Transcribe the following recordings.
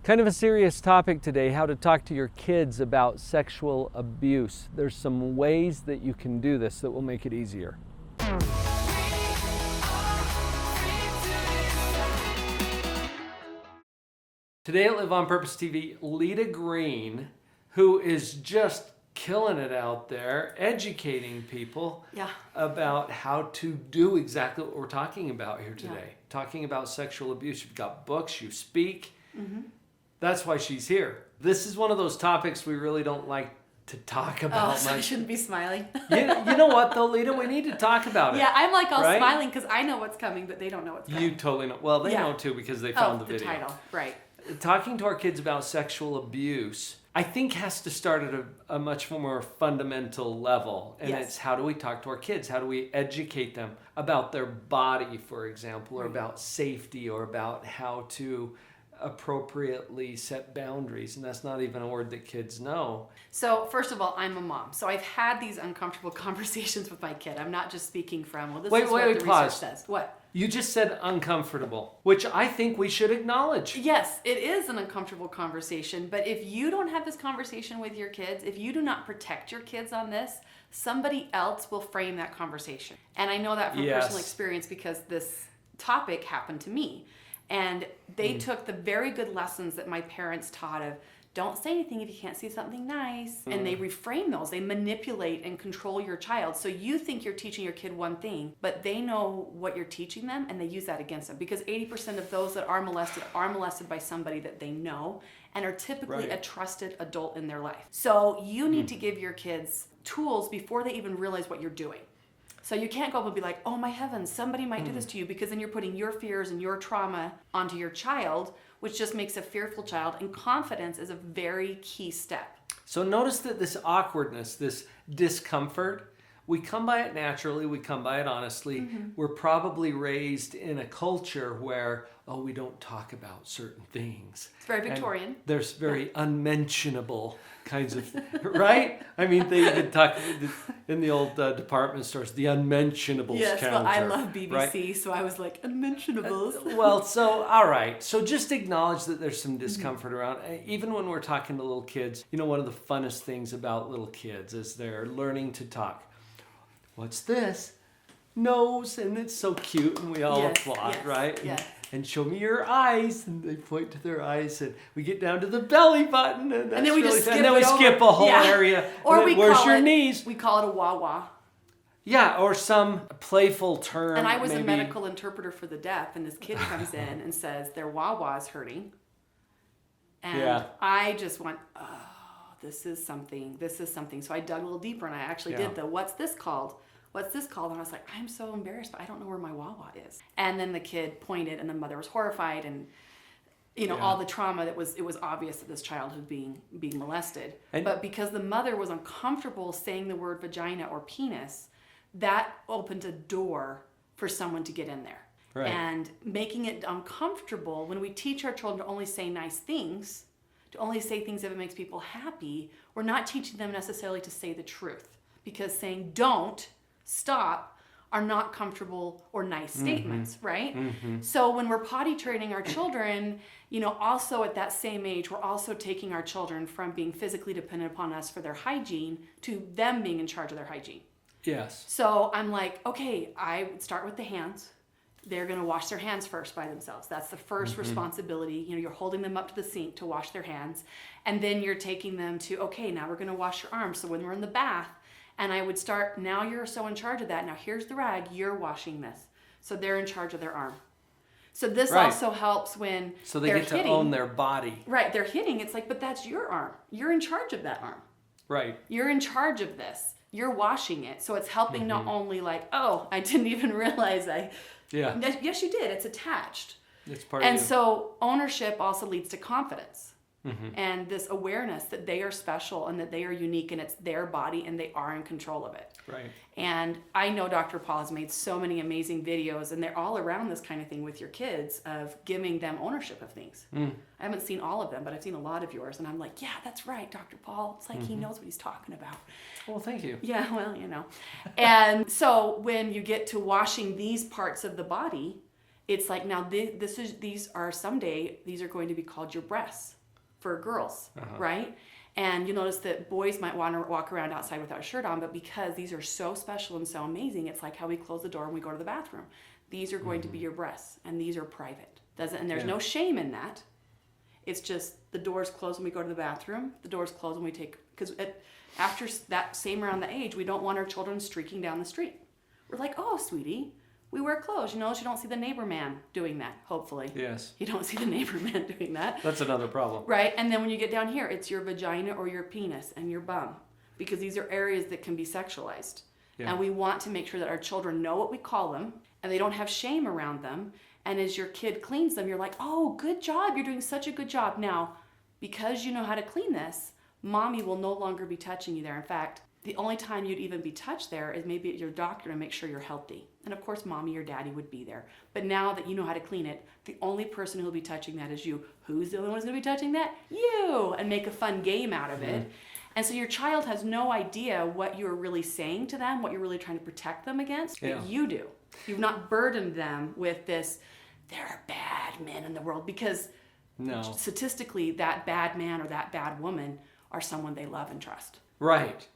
Kind of a serious topic today, how to talk to your kids about sexual abuse. There's some ways that you can do this that will make it easier. Today at Live on Purpose TV, Leta Greene, who is just killing it out there, educating people about how to do exactly what we're talking about here today. Talking about sexual abuse. You've got books, you speak. That's why she's here. This is one of those topics we really don't like to talk about so much. I shouldn't be smiling. You know what though, Leta? We need to talk about it. Yeah, I'm like all right? smiling because I know what's coming, but they don't know what's coming. You totally know. Well, they know too because they found the video. Title, right. Talking to our kids about sexual abuse, I think has to start at a much more fundamental level. And it's how do we talk to our kids? How do we educate them about their body, for example, or about safety, or about how to appropriately set boundaries? And that's not even a word that kids know. So first of all, I'm a mom. So I've had these uncomfortable conversations with my kid. I'm not just speaking from, well, this is what the research says. What? You just said uncomfortable, which I think we should acknowledge. Yes, it is an uncomfortable conversation. But if you don't have this conversation with your kids, if you do not protect your kids on this, somebody else will frame that conversation. And I know that from personal experience because this topic happened to me. And they took the very good lessons that my parents taught of don't say anything if you can't see something nice. And they reframe those. They manipulate and control your child. So you think you're teaching your kid one thing, but they know what you're teaching them and they use that against them. Because 80% of those that are molested by somebody that they know and are typically a trusted adult in their life. So you need to give your kids tools before they even realize what you're doing. So you can't go up and be like, oh my heavens, somebody might do this to you, because then you're putting your fears and your trauma onto your child, which just makes a fearful child. And confidence is a very key step. So notice that this awkwardness, this discomfort, we come by it naturally, we come by it honestly. We're probably raised in a culture where, we don't talk about certain things. It's very Victorian. And there's very unmentionable kinds of, right? I mean, they even talk in the old department stores, the unmentionables counter. Well, I love BBC, so I was like, unmentionables. All right. So just acknowledge that there's some discomfort around. Even when we're talking to little kids, one of the funnest things about little kids is they're learning to talk. What's this? Nose, and it's so cute, and we all applaud, right? Yes. And show me your eyes, and they point to their eyes, and we get down to the belly button, and then we skip a whole area. Or where's your knees? We call it a wah-wah. Yeah, or some playful term. And I was a medical interpreter for the deaf, and this kid comes in and says their wah-wah is hurting, and I just went, this is something. So I dug a little deeper, and I actually did the what's this called? And I was like, I'm so embarrassed, but I don't know where my wah-wah is. And then the kid pointed, and the mother was horrified, and all the trauma it was obvious that this child was being molested. But because the mother was uncomfortable saying the word vagina or penis, that opened a door for someone to get in there. Right. And making it uncomfortable, when we teach our children to only say nice things, to only say things if it makes people happy, we're not teaching them necessarily to say the truth. Because saying don't, stop, are not comfortable or nice statements, right? So when we're potty training our children, also at that same age, we're also taking our children from being physically dependent upon us for their hygiene to them being in charge of their hygiene. Yes. So I'm like, okay, I would start with the hands. They're going to wash their hands first by themselves. That's the first responsibility. You're holding them up to the sink to wash their hands. And then you're taking them to, okay, now we're going to wash your arms. So when we're in the bath, and I would start, now you're so in charge of that. Now here's the rag, you're washing this. So they're in charge of their arm. So this also helps when so they get to own their body. Right, they're hitting. It's like, but that's your arm. You're in charge of that arm. Right. You're in charge of this. You're washing it. So it's helping not only like, I didn't even realize yes, you did. It's attached. It's part of you. And so ownership also leads to confidence. And this awareness that they are special and that they are unique and it's their body and they are in control of it. Right. And I know Dr. Paul has made so many amazing videos, and they're all around this kind of thing with your kids of giving them ownership of things. I haven't seen all of them, but I've seen a lot of yours, and I'm like, yeah, that's right, Dr. Paul. It's like he knows what he's talking about. Well, thank you. Yeah, well, And so when you get to washing these parts of the body, It's like, now these are going to be called your breasts for girls, right? And you'll notice that boys might want to walk around outside without a shirt on, but because these are so special and so amazing, it's like how we close the door when we go to the bathroom. These are going to be your breasts, and these are private. And there's no shame in that. It's just the doors close when we go to the bathroom. The doors close when we because after that same around the age, we don't want our children streaking down the street. We're like, oh, sweetie, we wear clothes. You don't see the neighbor man doing that, hopefully. Yes. You don't see the neighbor man doing that. That's another problem. Right, and then when you get down here, it's your vagina or your penis and your bum, because these are areas that can be sexualized. Yeah. And we want to make sure that our children know what we call them, and they don't have shame around them. And as your kid cleans them, you're like, oh, good job. You're doing such a good job. Now, because you know how to clean this, mommy will no longer be touching you there. In fact, the only time you'd even be touched there is maybe at your doctor to make sure you're healthy. And of course, mommy or daddy would be there. But now that you know how to clean it, the only person who will be touching that is you. Who's the only one who's going to be touching that? You! And make a fun game out of it. And so your child has no idea what you're really saying to them, what you're really trying to protect them against, but you do. You've not burdened them with this, there are bad men in the world, because statistically, that bad man or that bad woman are someone they love and trust. Right.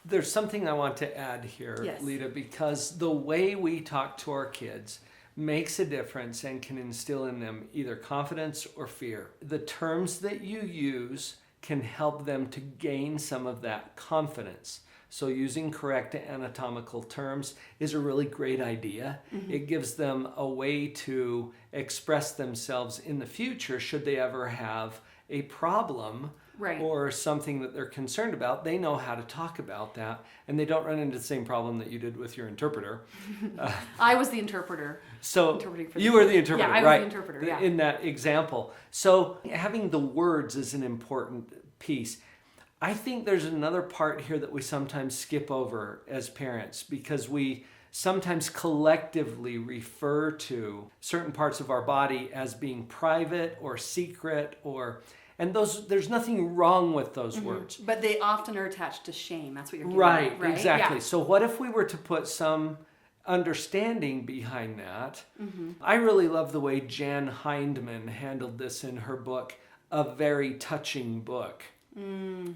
There's something I want to add here, yes. Leta, because the way we talk to our kids makes a difference and can instill in them either confidence or fear. The terms that you use can help them to gain some of that confidence. So using correct anatomical terms is a really great idea. Mm-hmm. It gives them a way to express themselves in the future should they ever have a problem. Right. Or something that they're concerned about. They know how to talk about that, and they don't run into the same problem that you did with your interpreter. I was the interpreter. So you were the interpreter, right? Yeah, I was the interpreter, yeah. In that example. So having the words is an important piece. I think there's another part here that we sometimes skip over as parents, because we sometimes collectively refer to certain parts of our body as being private or secret and there's nothing wrong with those words. But they often are attached to shame. That's what you're getting right, at, right? Exactly. Yeah. So what if we were to put some understanding behind that? Mm-hmm. I really love the way Jan Hindman handled this in her book, A Very Touching Book,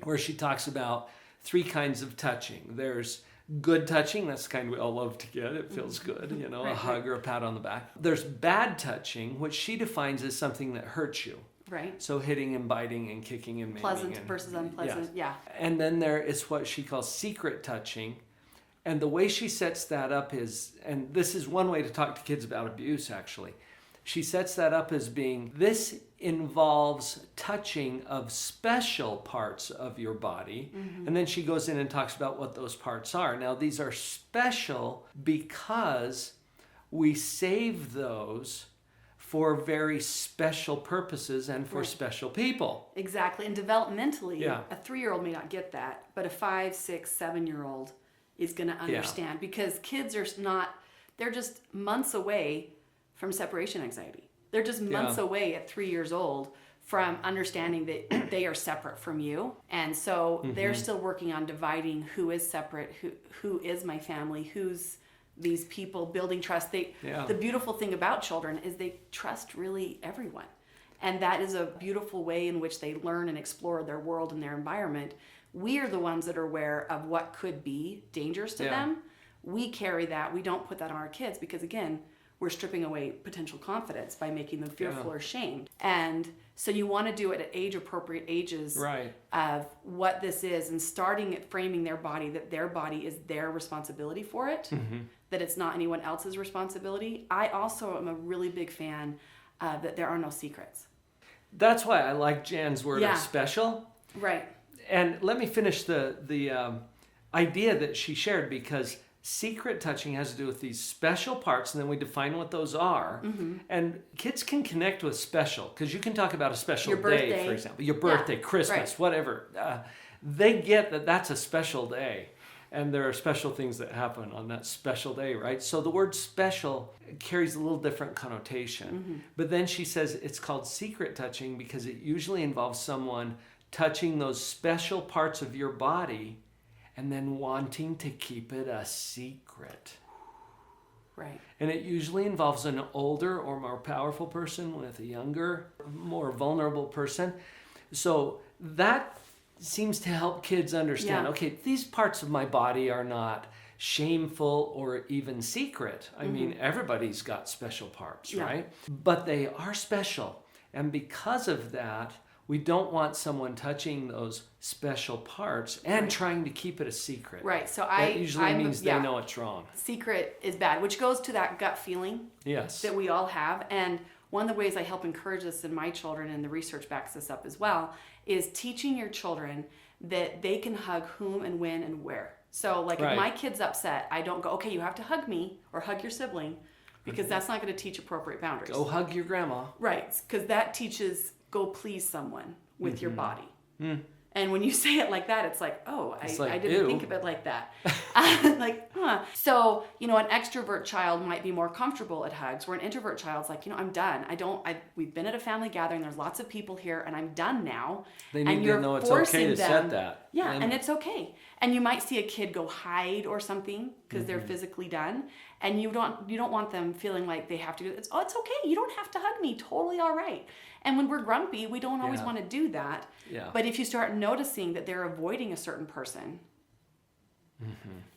where she talks about 3 kinds of touching. There's good touching, that's the kind we all love to get. It feels good, a hug or a pat on the back. There's bad touching, which she defines as something that hurts you. Right. So hitting and biting and kicking and maiming. Pleasant versus unpleasant, yeah. And then there is what she calls secret touching. And the way she sets that up is, and this is one way to talk to kids about abuse, actually. She sets that up as being, this involves touching of special parts of your body. Mm-hmm. And then she goes in and talks about what those parts are. Now, these are special because we save those for very special purposes and for special people. Exactly. And developmentally, a 3-year-old may not get that, but a 5, 6, 7-year-old is going to understand, because kids are they're just months away from separation anxiety. They're just months away at 3 years old from understanding that they are separate from you. And so they're still working on dividing who is separate, who is my family, who's these people, building trust. The beautiful thing about children is they trust really everyone. And that is a beautiful way in which they learn and explore their world and their environment. We are the ones that are aware of what could be dangerous to them. We carry that. We don't put that on our kids, because, again, we're stripping away potential confidence by making them fearful or ashamed. And so you want to do it at age-appropriate ages of what this is, and starting at framing their body, that their body is their responsibility for it, that it's not anyone else's responsibility. I also am a really big fan that there are no secrets. That's why I like Jan's word of special. Right. And let me finish the idea that she shared, because secret touching has to do with these special parts, and then we define what those are. Mm-hmm. And kids can connect with special, because you can talk about a special day, for example. Your birthday, Christmas, whatever. They get that that's a special day. And there are special things that happen on that special day, right? So the word special carries a little different connotation. Mm-hmm. But then she says it's called secret touching because it usually involves someone touching those special parts of your body and then wanting to keep it a secret. Right. And it usually involves an older or more powerful person with a younger, more vulnerable person. So that seems to help kids understand, okay, these parts of my body are not shameful or even secret. I mean, everybody's got special parts, right? But they are special. And because of that, we don't want someone touching those special parts and trying to keep it a secret. Right. So that usually means they know it's wrong. Secret is bad, which goes to that gut feeling that we all have. And one of the ways I help encourage this in my children, and the research backs this up as well, is teaching your children that they can hug whom and when and where. So like if my kid's upset, I don't go, okay, you have to hug me or hug your sibling, because that's not going to teach appropriate boundaries. Go hug your grandma. Right. Because that teaches go please someone with your body. And when you say it like that, it's like, oh, I didn't think of it like that. Like, huh. So, you know, an extrovert child might be more comfortable at hugs, where an introvert child's like, you know, I'm done. We've been at a family gathering. There's lots of people here, and I'm done now. They need to know it's okay to set that. Yeah, and it's okay. And you might see a kid go hide or something because they're physically done, and you don't want them feeling like they have to do it. It's okay. You don't have to hug me. Totally all right. And when we're grumpy, we don't always want to do that. Yeah. But if you start noticing that they're avoiding a certain person,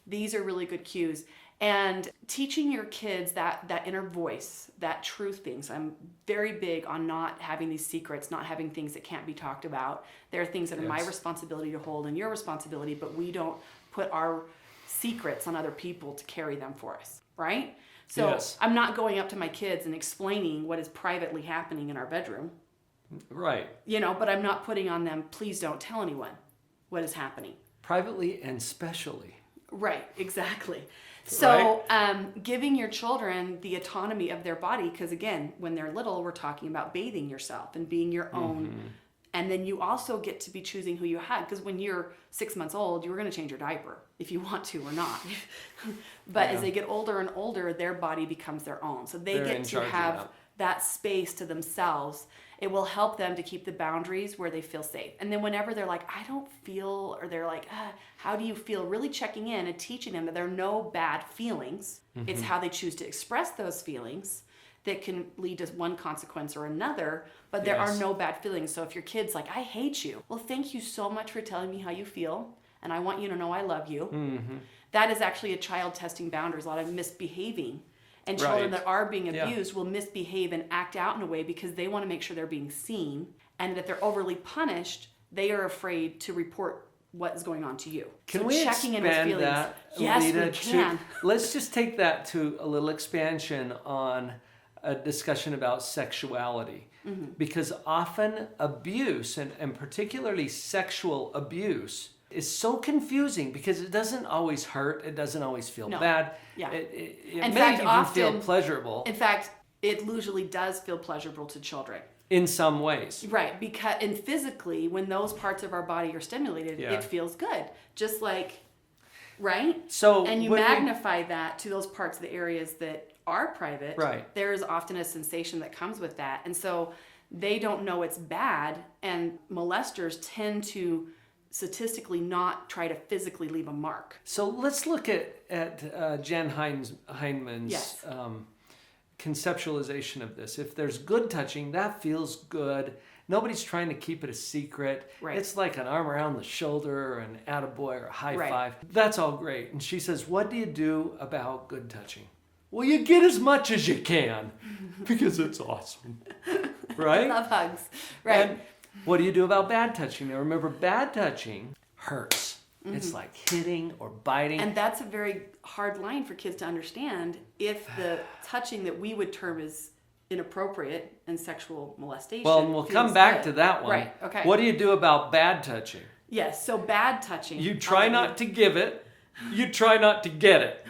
these are really good cues. And teaching your kids that inner voice, that truth things. I'm very big on not having these secrets, not having things that can't be talked about. There are things that are my responsibility to hold and your responsibility, but we don't put our secrets on other people to carry them for us, right? So I'm not going up to my kids and explaining what is privately happening in our bedroom. Right. You know, but I'm not putting on them, please don't tell anyone what is happening. Privately and specially. Right, exactly. So giving your children the autonomy of their body, because again, when they're little, we're talking about bathing yourself and being your own. And then you also get to be choosing who you hug, because when you're 6 months old, you're going to change your diaper if you want to or not. But as they get older and older, their body becomes their own. So they're get to have that space to themselves. It will help them to keep the boundaries where they feel safe. And then whenever they're like, I don't feel, or they're like, how do you feel? Really checking in and teaching them that there are no bad feelings. It's how they choose to express those feelings that can lead to one consequence or another, but there are no bad feelings. So if your kid's like, I hate you, well, thank you so much for telling me how you feel, and I want you to know I love you. That is actually a child testing boundaries, a lot of misbehaving. And children that are being abused will misbehave and act out in a way because they want to make sure they're being seen, and that they're overly punished, they are afraid to report what is going on to you. Can we expand that, yes, Leta, we can. Let's just take that to a little expansion on a discussion about sexuality. Because often abuse, and particularly sexual abuse, is so confusing because it doesn't always hurt. It doesn't always feel bad. Yeah. It may even feel pleasurable. In fact, it usually does feel pleasurable to children. In some ways. Right. And physically, when those parts of our body are stimulated, it feels good. Just like, right? So, and you magnify that to those parts of the areas that are private. Right. There is often a sensation that comes with that. And so they don't know it's bad. And molesters tend to statistically not try to physically leave a mark. So let's look at Jen Heinemann's conceptualization of this. If there's good touching, that feels good. Nobody's trying to keep it a secret. Right. It's like an arm around the shoulder, or an attaboy, or a high five. That's all great. And she says, what do you do about good touching? Well, you get as much as you can because it's awesome. Right? I love hugs. Right. And what do you do about bad touching? Now remember, bad touching hurts. It's like hitting or biting. And that's a very hard line for kids to understand. If the touching that we would term as inappropriate and sexual molestation. Well, and we'll come back to that one. Right, okay. What do you do about bad touching? Yes, so bad touching. You try not to give it. You try not to get it.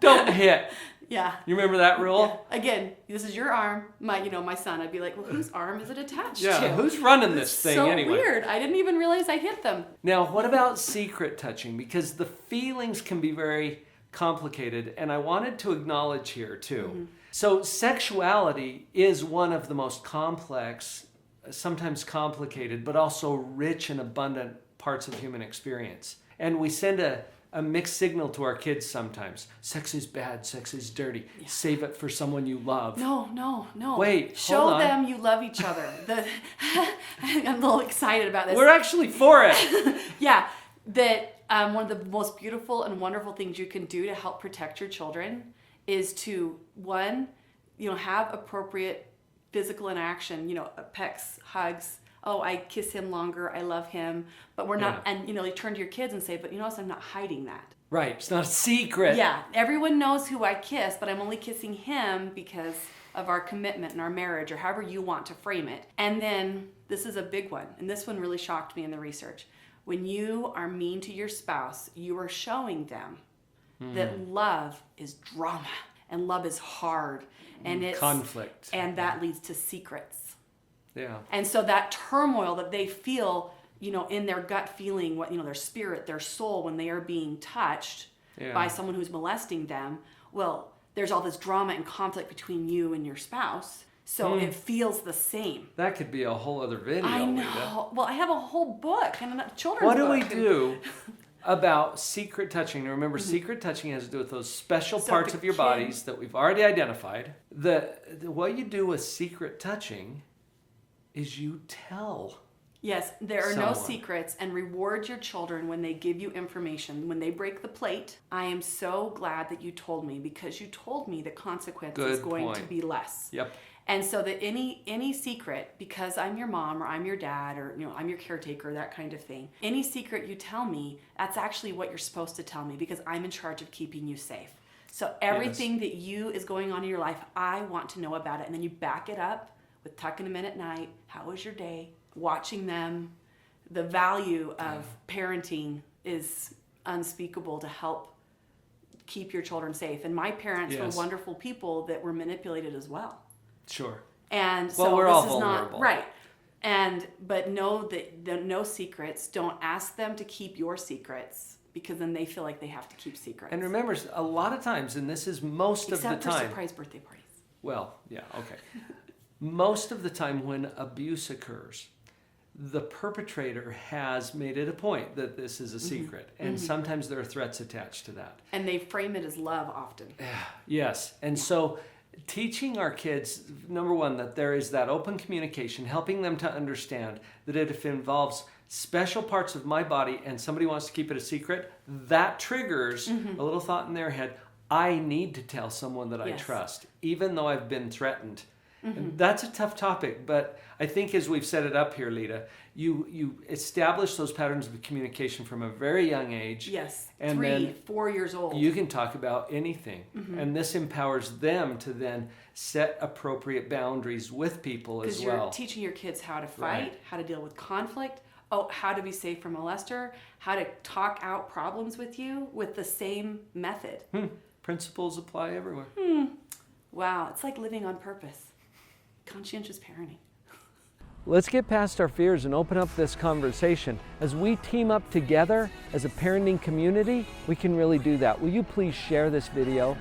Don't hit. Yeah. You remember that rule? Yeah. Again, this is your arm. My son. I'd be like, well, whose arm is it attached to? Yeah, who's running this thing anyway? So weird. I didn't even realize I hit them. Now, what about secret touching? Because the feelings can be very complicated, and I wanted to acknowledge here too. So sexuality is one of the most complex, sometimes complicated, but also rich and abundant parts of human experience. And we send a a mixed signal to our kids sometimes. Sex is bad, sex is dirty. Yeah. Save it for someone you love. No. Wait, show them you love each other. I'm a little excited about this. We're actually for it. Yeah, that one of the most beautiful and wonderful things you can do to help protect your children is to, one, have appropriate physical interaction, pecks, hugs. Oh, I kiss him longer, I love him, but we're not, and you turn to your kids and say, but I'm not hiding that. Right, it's not a secret. Yeah, everyone knows who I kiss, but I'm only kissing him because of our commitment and our marriage, or however you want to frame it. And then, this is a big one, and this one really shocked me in the research. When you are mean to your spouse, you are showing them that love is drama, and love is hard, and it's conflict. And that leads to secrets. Yeah. And so that turmoil that they feel, in their gut feeling, their spirit, their soul, when they are being touched by someone who's molesting them, well, there's all this drama and conflict between you and your spouse. So it feels the same. That could be a whole other video. I know. Leta. Well, I have a whole book and a children's book. book. What do we do about secret touching? Now remember, secret touching has to do with those special parts of your bodies that we've already identified. What you do with secret touching is you tell. Yes, there are no secrets, and reward your children when they give you information. When they break the plate, I am so glad that you told me, because you told me the consequence is going to be less. Yep. And so that any secret, because I'm your mom or I'm your dad or I'm your caretaker, that kind of thing, any secret you tell me, that's actually what you're supposed to tell me, because I'm in charge of keeping you safe. So everything that is going on in your life, I want to know about it. And then you back it up with tucking them in at night. How was your day? Watching them. The value of parenting is unspeakable to help keep your children safe. And my parents were wonderful people that were manipulated as well. Sure. And so we're this all is vulnerable. not right. But know that no secrets. Don't ask them to keep your secrets, because then they feel like they have to keep secrets. And remember, a lot of times, and this is most of the time. Except for surprise birthday parties. Well, yeah, okay. Most of the time when abuse occurs, the perpetrator has made it a point that this is a secret. And sometimes there are threats attached to that. And they frame it as love often. Yes. And so teaching our kids, number one, that there is that open communication, helping them to understand that if it involves special parts of my body and somebody wants to keep it a secret, that triggers a little thought in their head, I need to tell someone that I trust, even though I've been threatened. And that's a tough topic, but I think as we've set it up here, Leta, you establish those patterns of communication from a very young age. Yes, and 3, 4 years old. You can talk about anything. And this empowers them to then set appropriate boundaries with people as well. Because you're teaching your kids how to fight, how to deal with conflict, how to be safe from molester, how to talk out problems with you with the same method. Principles apply everywhere. Wow, it's like living on purpose. Conscientious parenting. Let's get past our fears and open up this conversation. As we team up together as a parenting community, we can really do that. Will you please share this video?